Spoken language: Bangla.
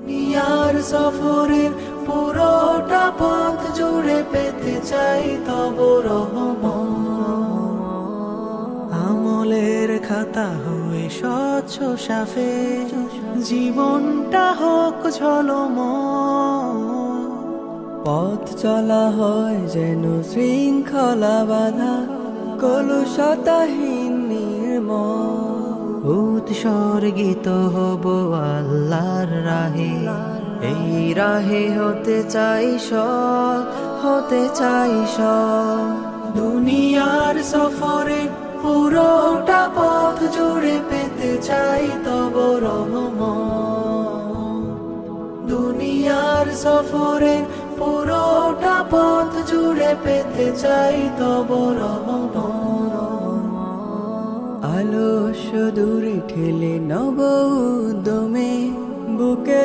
দুনিয়ার সফরের পুরোটা পথ জুড়ে পেতে চাই তব রহমত। আমলের খাতা হয়ে স্বচ্ছ সাফে জীবনটা হোক ঝলমল। পথ চলা হয় যেন শৃঙ্খলা বাঁধা কলুষতাহীন নির্মল। উৎসর্গিত হব আল্লাহর রাহে, এই রাহে হতে চাই সৎ, হতে চাই সৎ। দুনিয়ার সফরে পুরোটা পথ জুড়ে পেতে চাই তব রহমত। দুনিয়ার সফরে পুরোটা পথ জুড়ে পেতে চাই তব রহমত। আলস্য দূরে ঠেলে নব উদ্যমে বুকে